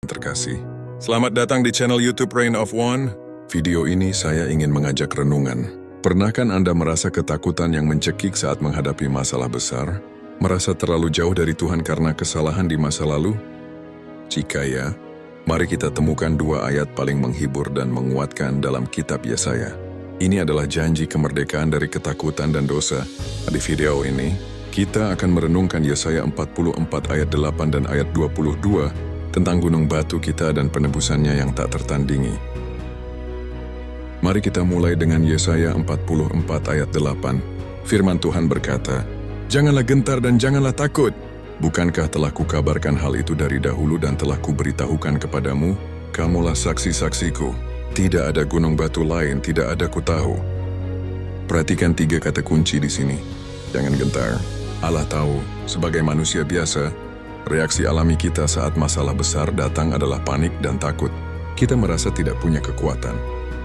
Terkasih, selamat datang di channel YouTube Reign of One. Video ini saya ingin mengajak renungan. Pernahkah Anda merasa ketakutan yang mencekik saat menghadapi masalah besar? Merasa terlalu jauh dari Tuhan karena kesalahan di masa lalu? Jika ya, mari kita temukan dua ayat paling menghibur dan menguatkan dalam kitab Yesaya. Ini adalah janji kemerdekaan dari ketakutan dan dosa. Di video ini, kita akan merenungkan Yesaya 44 ayat 8 dan ayat 22 tentang gunung batu kita dan penebusannya yang tak tertandingi. Mari kita mulai dengan Yesaya 44 ayat 8. Firman Tuhan berkata, "Janganlah gentar dan janganlah takut. Bukankah telah kukabarkan hal itu dari dahulu dan telah kuberitahukan kepadamu? Kamulah saksi-saksiku. Tidak ada gunung batu lain, tidak ada kutahu." Perhatikan tiga kata kunci di sini. Jangan gentar. Allah tahu, sebagai manusia biasa, reaksi alami kita saat masalah besar datang adalah panik dan takut. Kita merasa tidak punya kekuatan.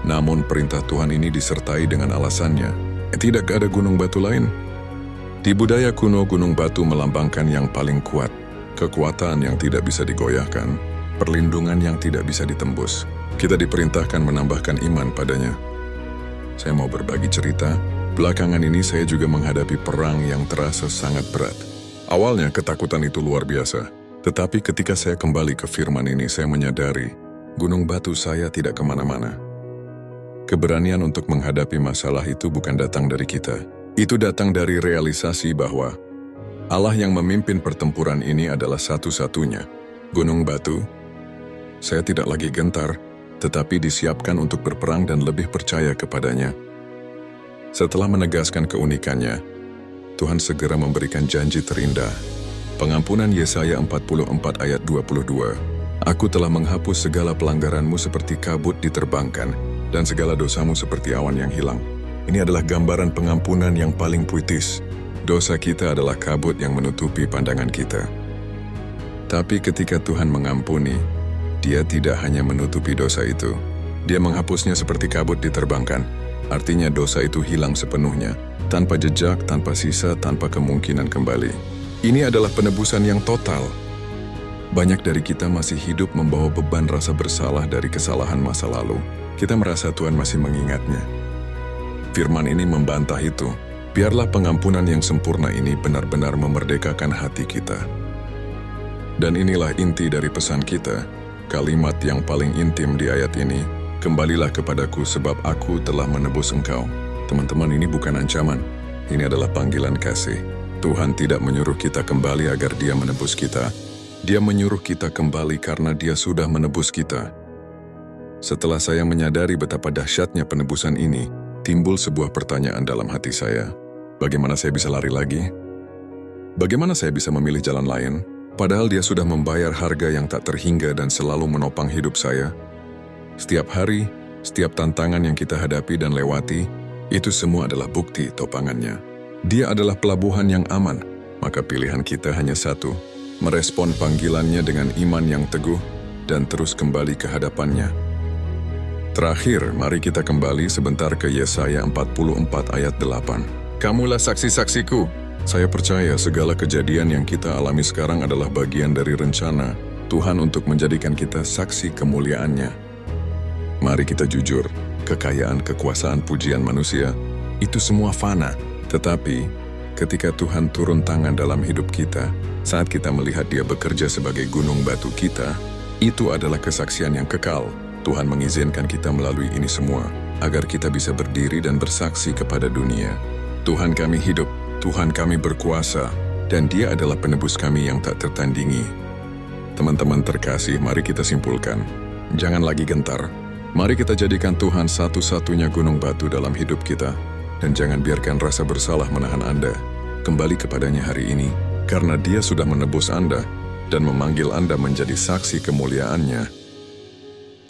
Namun perintah Tuhan ini disertai dengan alasannya. Tidak ada gunung batu lain. Di budaya kuno, gunung batu melambangkan yang paling kuat, kekuatan yang tidak bisa digoyahkan, perlindungan yang tidak bisa ditembus. Kita diperintahkan menambahkan iman padanya. Saya mau berbagi cerita. Belakangan ini saya juga menghadapi perang yang terasa sangat berat. Awalnya ketakutan itu luar biasa, tetapi ketika saya kembali ke firman ini, saya menyadari gunung batu saya tidak kemana-mana. Keberanian untuk menghadapi masalah itu bukan datang dari kita. Itu datang dari realisasi bahwa Allah yang memimpin pertempuran ini adalah satu-satunya. Gunung batu, saya tidak lagi gentar, tetapi disiapkan untuk berperang dan lebih percaya kepadanya. Setelah menegaskan keunikannya, Tuhan segera memberikan janji terindah. Pengampunan Yesaya 44 ayat 22. "Aku telah menghapus segala pelanggaranmu seperti kabut diterbangkan, dan segala dosamu seperti awan yang hilang." Ini adalah gambaran pengampunan yang paling puitis. Dosa kita adalah kabut yang menutupi pandangan kita. Tapi ketika Tuhan mengampuni, Dia tidak hanya menutupi dosa itu. Dia menghapusnya seperti kabut diterbangkan. Artinya dosa itu hilang sepenuhnya, tanpa jejak, tanpa sisa, tanpa kemungkinan kembali. Ini adalah penebusan yang total. Banyak dari kita masih hidup membawa beban rasa bersalah dari kesalahan masa lalu. Kita merasa Tuhan masih mengingatnya. Firman ini membantah itu. Biarlah pengampunan yang sempurna ini benar-benar memerdekakan hati kita. Dan inilah inti dari pesan kita. Kalimat yang paling intim di ayat ini, "Kembalilah kepadaku sebab aku telah menebus engkau." Teman-teman, ini bukan ancaman. Ini adalah panggilan kasih. Tuhan tidak menyuruh kita kembali agar Dia menebus kita. Dia menyuruh kita kembali karena Dia sudah menebus kita. Setelah saya menyadari betapa dahsyatnya penebusan ini, timbul sebuah pertanyaan dalam hati saya. Bagaimana saya bisa lari lagi? Bagaimana saya bisa memilih jalan lain? Padahal Dia sudah membayar harga yang tak terhingga dan selalu menopang hidup saya. Setiap hari, setiap tantangan yang kita hadapi dan lewati, itu semua adalah bukti topangannya. Dia adalah pelabuhan yang aman, maka pilihan kita hanya satu, merespon panggilannya dengan iman yang teguh dan terus kembali ke hadapannya. Terakhir, mari kita kembali sebentar ke Yesaya 44 ayat 8. "Kamulah saksi-saksiku." Saya percaya segala kejadian yang kita alami sekarang adalah bagian dari rencana Tuhan untuk menjadikan kita saksi kemuliaan-Nya. Mari kita jujur, kekayaan, kekuasaan, pujian manusia, itu semua fana. Tetapi, ketika Tuhan turun tangan dalam hidup kita, saat kita melihat Dia bekerja sebagai gunung batu kita, itu adalah kesaksian yang kekal. Tuhan mengizinkan kita melalui ini semua, agar kita bisa berdiri dan bersaksi kepada dunia. Tuhan kami hidup, Tuhan kami berkuasa, dan Dia adalah penebus kami yang tak tertandingi. Teman-teman terkasih, mari kita simpulkan. Jangan lagi gentar. Mari kita jadikan Tuhan satu-satunya gunung batu dalam hidup kita. Dan jangan biarkan rasa bersalah menahan Anda. Kembali kepadanya hari ini, karena Dia sudah menebus Anda dan memanggil Anda menjadi saksi kemuliaan-Nya.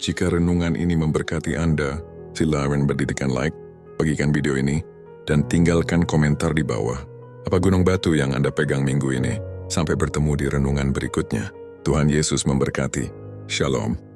Jika renungan ini memberkati Anda, silakan berdirikan like, bagikan video ini, dan tinggalkan komentar di bawah. Apa gunung batu yang Anda pegang minggu ini? Sampai bertemu di renungan berikutnya. Tuhan Yesus memberkati. Shalom.